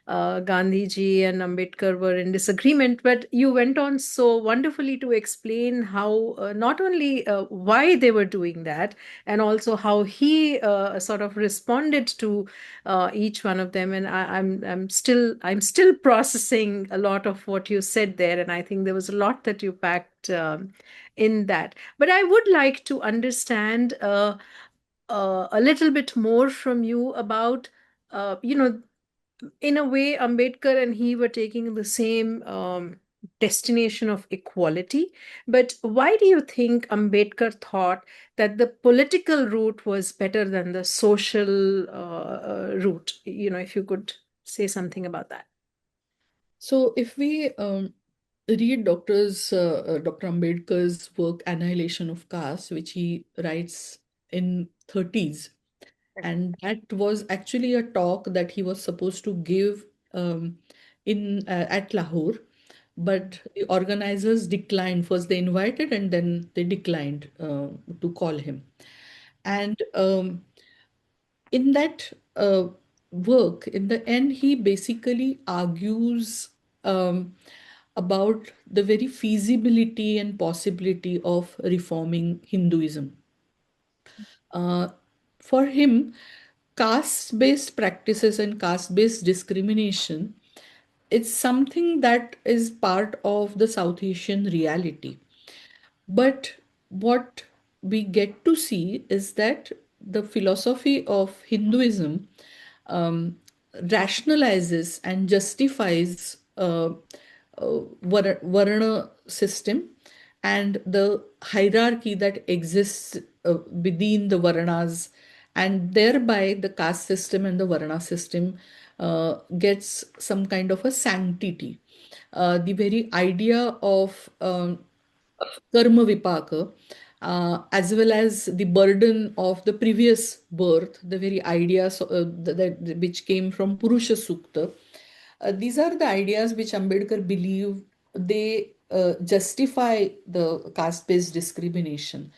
Gandhiji and Ambedkar were in disagreement. But you went on so wonderfully to explain how not only why they were doing that, and also how he sort of responded to each one of them. And I'm still processing a lot of what you said there, and I think there was a lot that you packed in that. But I would like to understand a little bit more from you about in a way, Ambedkar and he were taking the same destination of equality. But why do you think Ambedkar thought that the political route was better than the social route? If you could say something about that. So if we read Dr. Ambedkar's work Annihilation of Caste, which he writes in 30s, and that was actually a talk that he was supposed to give in at Lahore, but the organizers declined. First they invited, and then they declined to call him. And in that work, in the end, he basically argues about the very feasibility and possibility of reforming Hinduism. Uh, for him, caste-based practices and caste-based discrimination, it's something that is part of the South Asian reality. But what we get to see is that the philosophy of Hinduism um, rationalizes and justifies Varna system and the hierarchy that exists within the Varnas, and thereby the caste system and the Varna system gets some kind of a sanctity. The very idea of karma vipaka, as well as the burden of the previous birth, the very ideas which came from Purusha Sukta. These are the ideas which Ambedkar believed they justify the caste-based discrimination.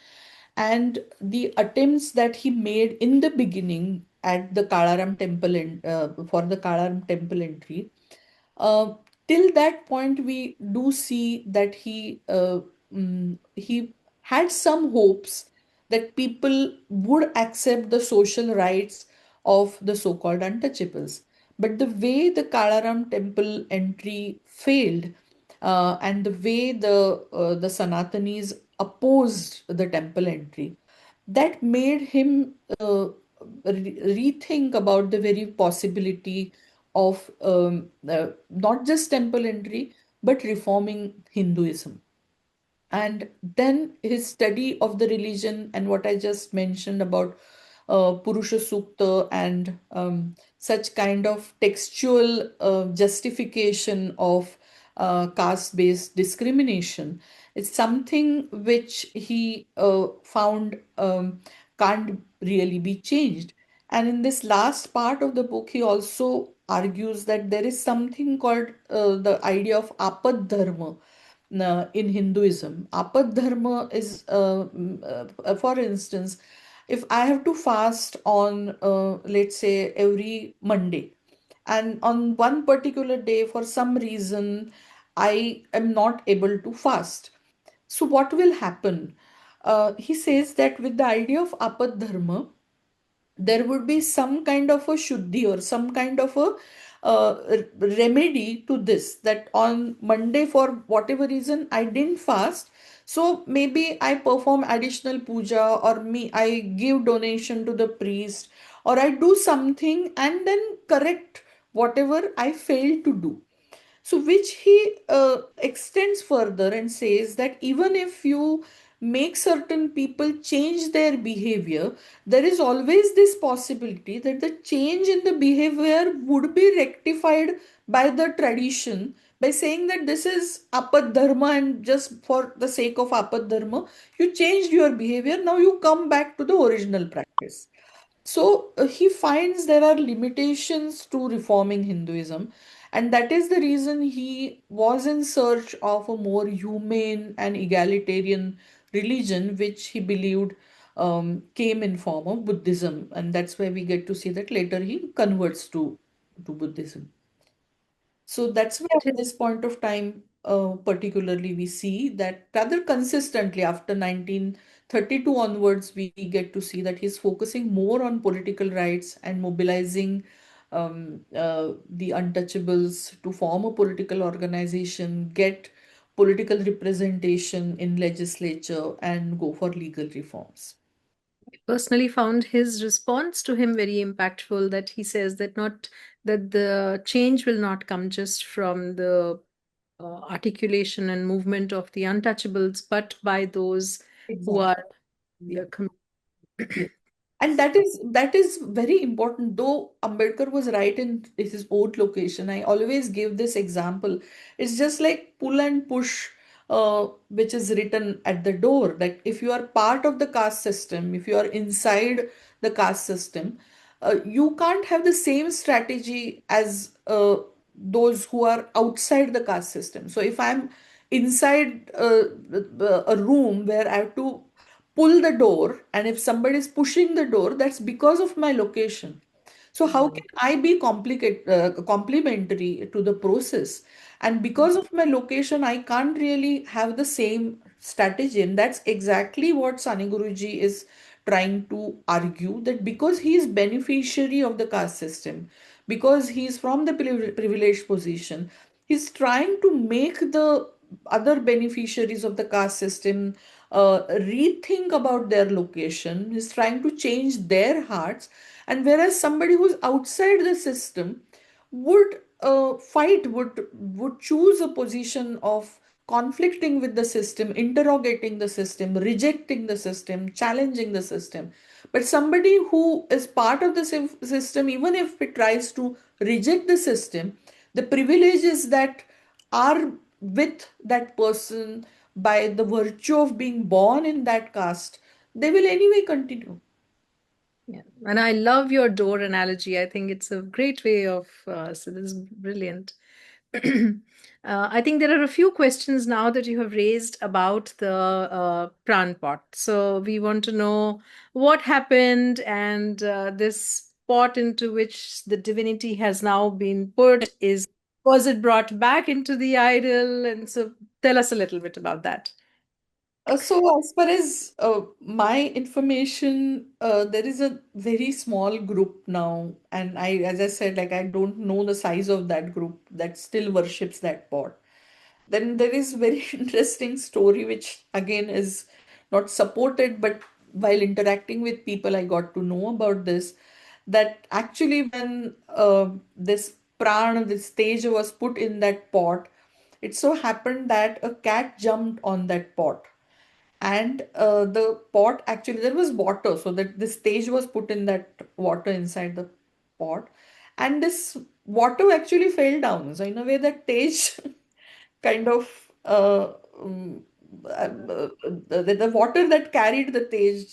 And the attempts that he made in the beginning at the Kalaram temple for the Kalaram temple entry, uh, till that point, we do see that he had some hopes that people would accept the social rights of the so-called untouchables. But the way the Kalaram temple entry failed, and the way the Sanatanis opposed the temple entry, that made him rethink about the very possibility of not just temple entry but reforming Hinduism. And then his study of the religion and what I just mentioned about Purusha Sukta and such kind of textual justification of caste-based discrimination, it's something which he found can't really be changed. And in this last part of the book, he also argues that there is something called the idea of apad dharma in Hinduism. Apad dharma is, for instance, if I have to fast on, let's say, every Monday, and on one particular day, for some reason, I am not able to fast. So, what will happen? He says that with the idea of apad dharma, there would be some kind of a shuddhi or some kind of a remedy to this, that on Monday, for whatever reason, I didn't fast. So maybe I perform additional puja, or I give donation to the priest, or I do something and then correct whatever I failed to do. So, which he extends further and says that even if you make certain people change their behavior, there is always this possibility that the change in the behavior would be rectified by the tradition, by saying that this is apad dharma, and just for the sake of apad dharma, you changed your behavior. Now you come back to the original practice. So he finds there are limitations to reforming Hinduism, and that is the reason he was in search of a more humane and egalitarian religion, which he believed came in form of Buddhism, and that's why we get to see that later he converts to Buddhism. So that's why It at this point of time, particularly, we see that rather consistently after 1932 onwards, we get to see that he's focusing more on political rights and mobilizing the untouchables to form a political organization, get political representation in legislature, and go for legal reforms. personally found his response to him very impactful, that he says that not that the change will not come just from the articulation and movement of the untouchables, but by those who Exactly. are Yeah. the Yes. And that is very important. Though Ambedkar was right in his own location, I always give this example. It's just like pull and push, which is written at the door. That if you are part of the caste system, if you are inside the caste system, you can't have the same strategy as those who are outside the caste system. So if I'm inside a room where I have to pull the door, and if somebody is pushing the door, that's because of my location. So how com- can I be complementary to the process? And because of my location, I can't really have the same strategy. And that's exactly what Sane Guruji is trying to argue, that because he is beneficiary of the caste system, because he is from the privileged position, he's trying to make the other beneficiaries of the caste system rethink about their location. He's trying to change their hearts. And whereas somebody who's outside the system would would choose a position of conflicting with the system, interrogating the system, rejecting the system, challenging the system. But somebody who is part of the system, even if it tries to reject the system, the privileges that are with that person by the virtue of being born in that caste, they will anyway continue. yeah. And I love your door analogy. I think it's a great way of, so this is brilliant. I think there are a few questions now that you have raised about the pran pot. So we want to know what happened, and this pot into which the divinity has now been put is, was it brought back into the idol? And so tell us a little bit about that. So as far as my information, there is a very small group now, and as I said, like I don't know the size of that group that still worships that pot. Then there is very interesting story, which again is not supported, but while interacting with people, I got to know about this. That actually, when this pran, this stage was put in that pot, it so happened that a cat jumped on that pot, and the pot, actually there was water, so that the stage was put in that water inside the pot, and this water actually fell down, so in a way that stage kind of the water that carried the tej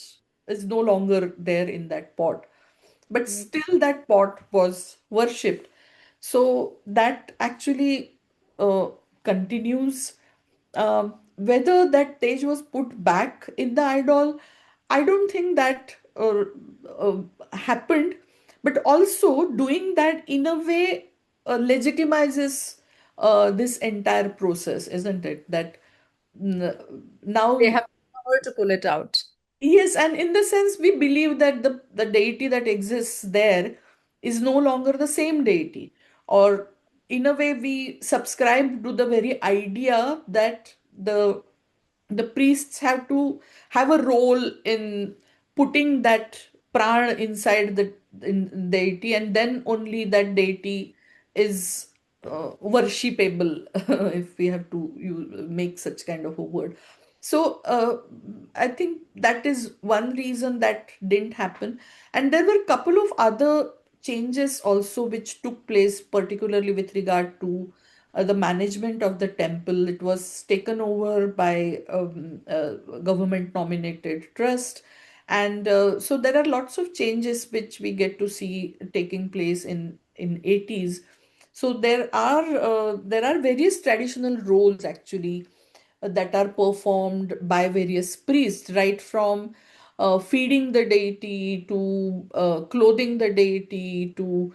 is no longer there in that pot, but still that pot was worshipped. So that actually continues. Whether that tej was put back in the idol, I don't think that uh, happened. But also doing that in a way legitimizes this entire process, isn't it? That They now. have power to pull it out. Yes, and in the sense, we believe that the deity that exists there is no longer the same deity. Or in a way, we subscribe to the very idea that the priests have to have a role in putting that prana inside the deity, and then only that deity is worshipable, if we have to make such kind of a word. So I think that is one reason that didn't happen. And there were a couple of other changes also which took place, particularly with regard to the management of the temple. It was taken over by a government nominated trust. And so there are lots of changes which we get to see taking place in 80s. So there are various traditional roles actually that are performed by various priests, right from feeding the deity to clothing the deity to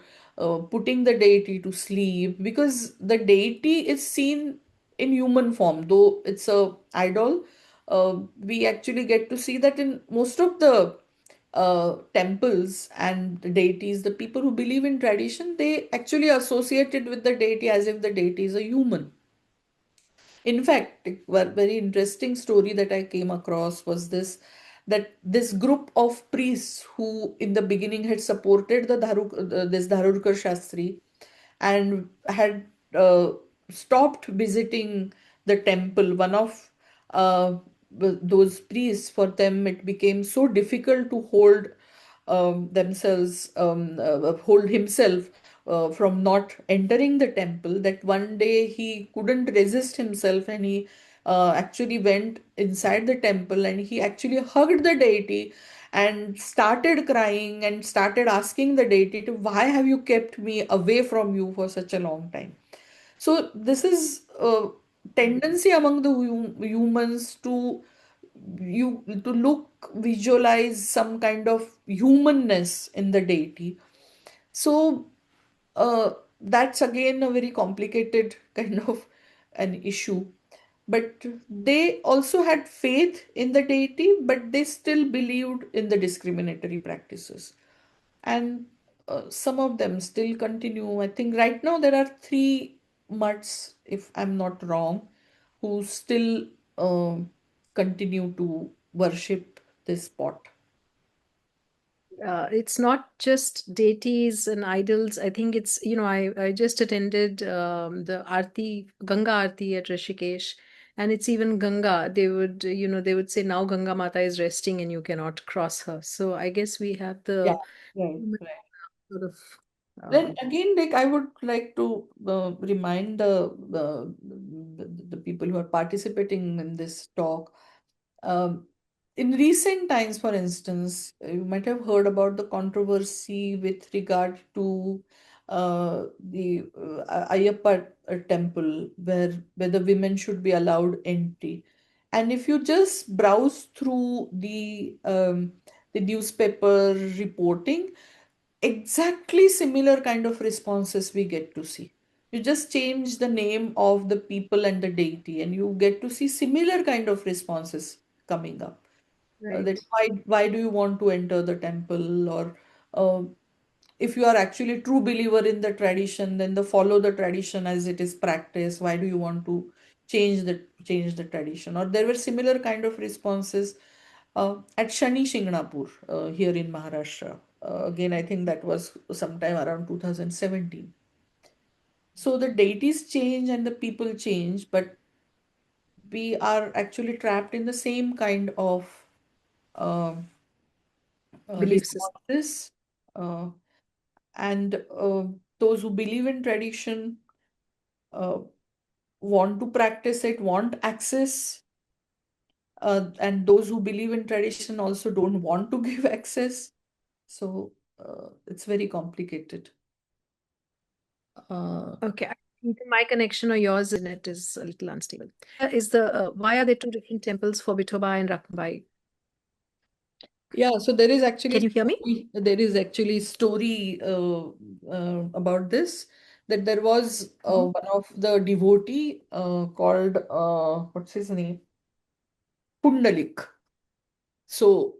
putting the deity to sleep, because the deity is seen in human form, though it's a idol. We actually get to see that in most of the temples and the deities, the people who believe in tradition, they actually associated with the deity as if the deity is a human. In fact, a very interesting story that I came across was this, that this group of priests who in the beginning had supported this Dharurkar Shastri and had stopped visiting the temple. One of those priests, for them, it became so difficult to hold himself from not entering the temple, that one day he couldn't resist himself, and he actually went inside the temple, and he actually hugged the deity and started crying and started asking the deity to, why have you kept me away from you for such a long time? So this is a tendency among the humans to look, visualize some kind of humanness in the deity. So that's again a very complicated kind of an issue. But they also had faith in the deity, but they still believed in the discriminatory practices. And some of them still continue. I think right now there are three mutts, if I'm not wrong, who still continue to worship this pot. It's not just deities and idols. I think it's, I just attended the Aarti, Ganga Aarti at Rishikesh, and it's even Ganga. They would say now Ganga Mata is resting and you cannot cross her. So I guess we have Yeah, the right, right. sort of. Then Um, again, like I would like to remind the people who are participating in this talk. Um, in recent times, for instance, you might have heard about the controversy with regard to the Ayyappa temple, where the women should be allowed entry. And if you just browse through the newspaper reporting, exactly similar kind of responses we get to see. You just change the name of the people and the deity, and you get to see similar kind of responses coming up. That Right. why do you want to enter the temple, or uh, if you are actually true believer in the tradition, then the follow the tradition as it is practiced. Why do you want to change the tradition? Or there were similar kind of responses at Shani Shingnapur here in Maharashtra. Again, I think that was sometime around 2017. So the deities change and the people change, but we are actually trapped in the same kind of uh, Belief system. responses. Uh, and those who believe in tradition uh, want to practice it, want access, and those who believe in tradition also don't want to give access. So it's very complicated. Uh, Okay. I think my connection or yours internet is a little unstable. Is the why are there two different temples for Vithoba and Rakhmbai? yeah, so there is Can actually you hear me? story about this, that there was Mhm. one of the devotee called what's his name, Pundalik. So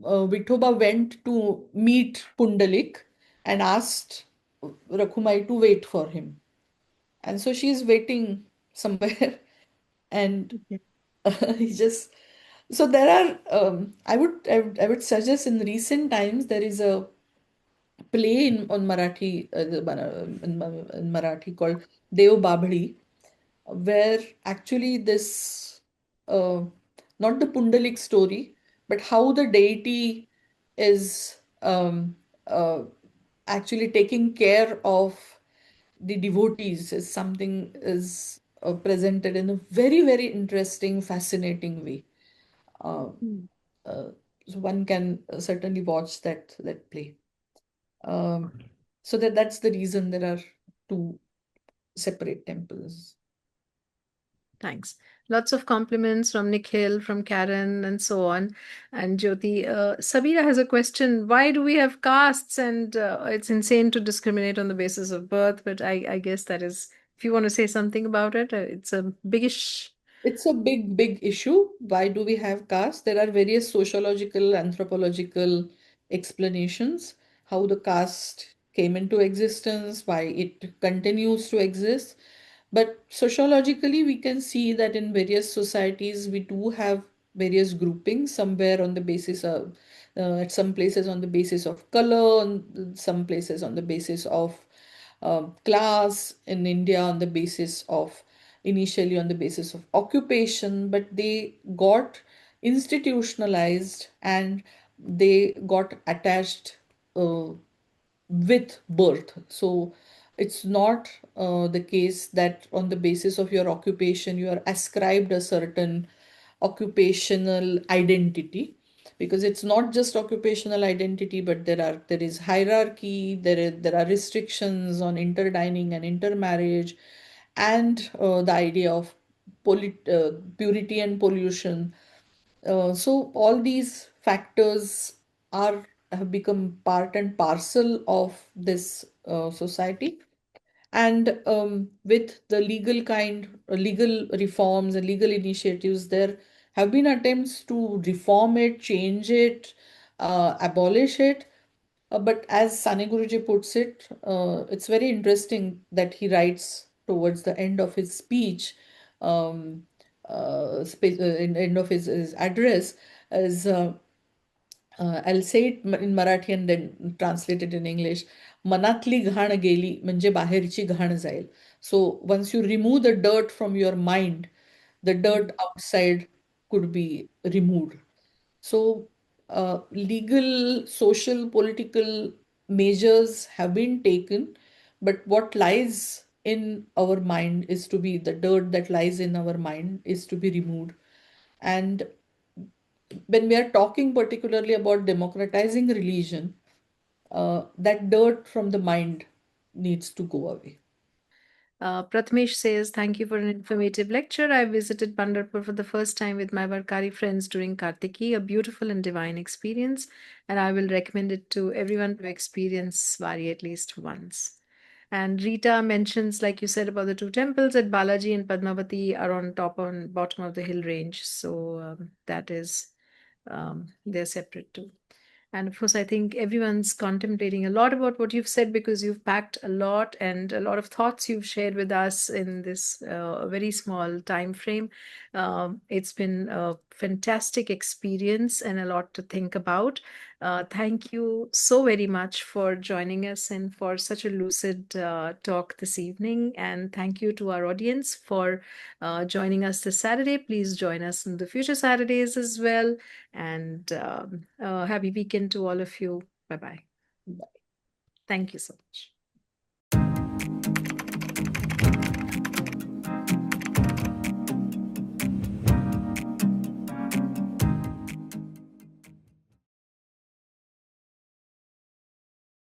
Vithoba went to meet Pundalik and asked Rakhumai to wait for him. And so she's waiting somewhere, and Okay. he just. So there are. I would suggest in recent times there is a play on Marathi in Marathi called Dev Babhadi, where actually this uh, not the Pundalik story, but how the deity is actually taking care of the devotees is something is presented in a very, very interesting, fascinating way. Uh, Hmm. uh, so one can certainly watch that play. Um, so that's the reason there are two separate temples. Thanks. Lots of compliments from Nikhil, from Karen, and so on. And Jyoti, Sabira has a question. Why do we have castes? And it's insane to discriminate on the basis of birth. But I guess that is, if you want to say something about it, it's a biggish. It's a big, big issue. Why do we have caste? There are various sociological, anthropological explanations how the caste came into existence, why it continues to exist. But sociologically, we can see that in various societies, we do have various groupings, somewhere on the basis of, at some places on the basis of color, on some places on the basis of class, in India on the basis of, initially on the basis of occupation, but they got institutionalized and they got attached uh, with birth. So it's not the case that on the basis of your occupation you are ascribed a certain occupational identity, because it's not just occupational identity, but there is hierarchy, there are restrictions on interdining and intermarriage, and the idea of purity and pollution. So all these factors are have become part and parcel of this society. And with the legal reforms and legal initiatives, there have been attempts to reform it, change it, abolish it. But as Sane Guruji puts it, it's very interesting that he writes towards the end of his speech, in end of his address, as I'll say it in Marathi and then translate it in English. मनातली घाण गेली म्हणजे बाहेरची घाण जाईल. So once you remove the dirt from your mind, the dirt outside could be removed. So legal, social, political measures have been taken, but what lies in our mind is to be the dirt that lies in our mind is to be removed. And when we are talking particularly about democratizing religion, that dirt from the mind. needs to go away. Pratmesh says, thank you for an informative lecture. I visited Pandharpur for the first time with my Varkari friends during Kartiki, a beautiful and divine experience, and I will recommend it to everyone to experience Vari at least once. And Rita mentions, like you said, about the two temples at Balaji and Padmavati are on top and bottom of the hill range. So that is, they're separate too. And of course, I think everyone's contemplating a lot about what you've said because you've packed a lot and a lot of thoughts you've shared with us in this very small time frame. It's been a fantastic experience and a lot to think about. Thank you so very much for joining us and for such a lucid talk this evening. And thank you to our audience for joining us this Saturday. Please join us in the future Saturdays as well. And happy weekend to all of you. Bye bye. Thank you so much.